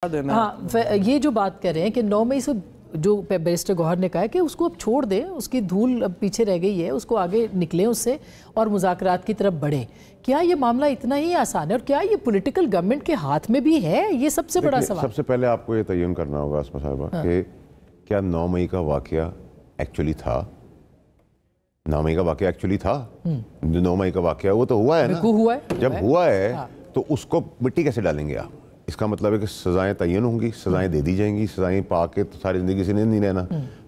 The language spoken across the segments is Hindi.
हाँ, ये जो बात कर रहे हैं कि 9 मई से जो बैरिस्टर गौहर ने कहा है कि उसको अब छोड़ दें, उसकी धूल अब पीछे रह गई है, उसको आगे निकलें उससे और मुज़ाकरात की तरफ बढ़ें। क्या ये मामला इतना ही आसान है और क्या ये पॉलिटिकल गवर्नमेंट के हाथ में भी है? ये सबसे बड़ा सवाल। सबसे पहले आपको ये तयन करना होगा आसमा साहिबा कि क्या 9 मई का वाकया एक्चुअली था? 9 मई का वाकया एक्चुअली था? 9 मई का वाकया वो तो हुआ है ना, हुआ है। जब हुआ है तो उसको मिट्टी कैसे डालेंगे आप? इसका मतलब है कि सज़ाएं तयन होंगी, सज़ाएं दे दी जाएंगी। सज़ाएं पा के तो सारी ज़िंदगी से नहीं रहना,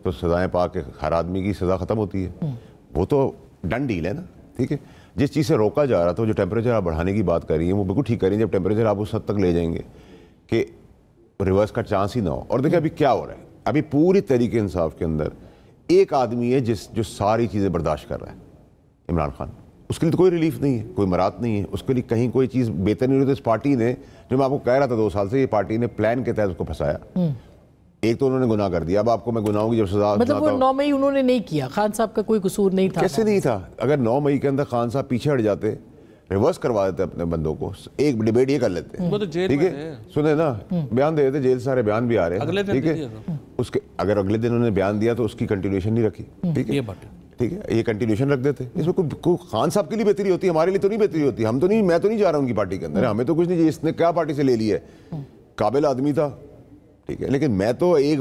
तो सज़ाएं पा के हर आदमी की सज़ा ख़त्म होती है। वो तो डन डील है ना, ठीक है। जिस चीज़ से रोका जा रहा था, जो टेम्परेचर आप बढ़ाने की बात कर रही हैं, वो बिल्कुल ठीक कर रही हैं। जब टेम्परेचर आप उस हद तक ले जाएंगे कि रिवर्स का चांस ही ना हो। और देखिए अभी क्या हो रहा है, अभी पूरी तरीके इंसाफ के अंदर एक आदमी है जो सारी चीज़ें बर्दाश्त कर रहा है, इमरान खान। उसके लिए तो कोई रिलीफ नहीं है, कोई मरात नहीं है, उसके लिए कहीं कोई चीज़ बेहतर नहीं होती। इस पार्टी ने, जो मैं आपको कह रहा था 2 साल से, ये पार्टी ने प्लान के तहत उसको फंसाया। एक तो उन्होंने गुनाह कर दिया, अब आपको मैं गुनाहों की जब सजा, मतलब वो 9 मई उन्होंने नहीं किया, खान साहब का कोई कसूर नहीं था। कैसे नहीं था? अगर 9 मई के अंदर खान साहब पीछे हट जाते, रिवर्स करवा देते अपने बंदों को, एक डिबेट ये कर लेते हैं, ठीक है, सुने ना, बयान दे देते, जेल सारे बयान भी आ रहे हैं, ठीक है। उसके अगर अगले दिन उन्होंने बयान दिया तो उसकी कंटिन्यूएशन नहीं रखी, ठीक है, ठीक है, ये कंटिन्यूएशन रख देते। इसमें कोई खान साहब के लिए बेहतरी होती है, हमारे लिए तो नहीं बेहतरी होती। हम तो नहीं, मैं तो नहीं जा रहा उनकी पार्टी के अंदर, हमें तो कुछ नहीं, इसने क्या पार्टी से ले लिया है, काबिल आदमी था, ठीक है, लेकिन मैं तो एक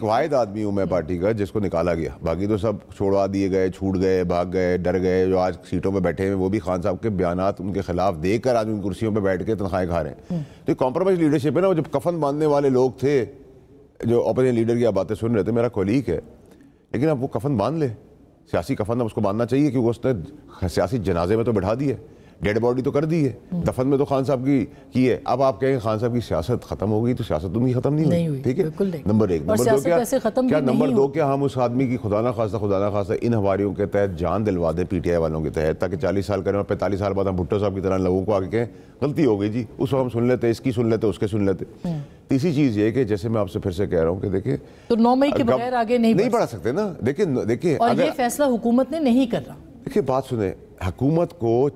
वाहिद आदमी हूँ मैं पार्टी का, जिसको निकाला गया। बाकी तो सब छोड़वा दिए गए, छूट गए, भाग गए, डर गए। जो आज सीटों पे बैठे हैं वो भी खान साहब के बयानात उनके खिलाफ देकर आज उन कुर्सियों पे बैठ के तनख्वाहें खा रहे हैं। तो कॉम्प्रोमाइज लीडरशिप है ना। वो जब कफन बांधने वाले लोग थे, जो अपोजिशन लीडर की आप बातें सुन रहे थे, मेरा कोलीग है, लेकिन अब वो कफन बांध ले, सियासी कफन अब उसको बांधना चाहिए, क्योंकि उसने सियासी जनाजे में तो बैठा दी है, डेड बॉडी तो कर दी है, दफन में तो खान साहब की है। अब आप कहेंगे खान साहब की सियासत खत्म हो गई, तो सियासत उनकी खत्म नहीं हुई, ठीक है, नंबर 1। नंबर 2 क्या नंबर 2 क्या हम उस आदमी की खुदा ना खास्ता इन हवारियों के तहत जान दिलवा दें, पीटीआई वालों के तहत, ताकि 40 साल करें और 45 साल बाद हम भुट्टो साहब की तरह लोगों को आगे कहें गलती हो गई जी, उस वक्त हम सुन लेते, इसकी सुन लेते, उसके सुन लेते। तीसरी चीज ये कि जैसे मैं आपसे फिर से कह रहा हूँ कि देखिए, तो 9 मई के बगैर आगे नहीं बढ़ा सकते ना। देखिए और ये फैसला हुकूमत ने नहीं कर रहा। देखिए बात सुने, हुकूमत को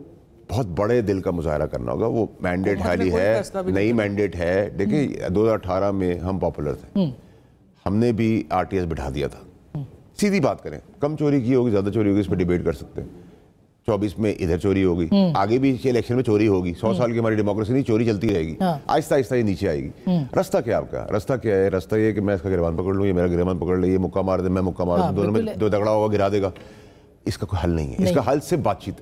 बहुत बड़े दिल का मुजाहरा करना होगा। वो मैंडेट हाली है, नई मैंडेट है। देखिए 2018 में हम पॉपुलर थे, हमने भी आरटीएस बिठा दिया था। सीधी बात करें, कम चोरी की होगी, ज्यादा चोरी होगी, इस पर डिबेट कर सकते हैं। 24 में इधर चोरी होगी, आगे भी इलेक्शन में चोरी होगी। 100 साल की हमारी डेमोक्रेसी नहीं, चोरी चलती रहेगी, आहिस्ता आहिस्ता ये नीचे आएगी। रास्ता क्या आपका? रास्ता क्या है? रास्ता ये कि मैं इसका गिरबान पकड़ लूँ, ये मेरा गिरबान पकड़ ले, ये मुक्का मार दे, मैं मुक्का मार दूँ, दोनों में दो तगड़ा होगा, गिरा देगा। इसका कोई हल नहीं है। इसका हल सिर्फ बातचीत है।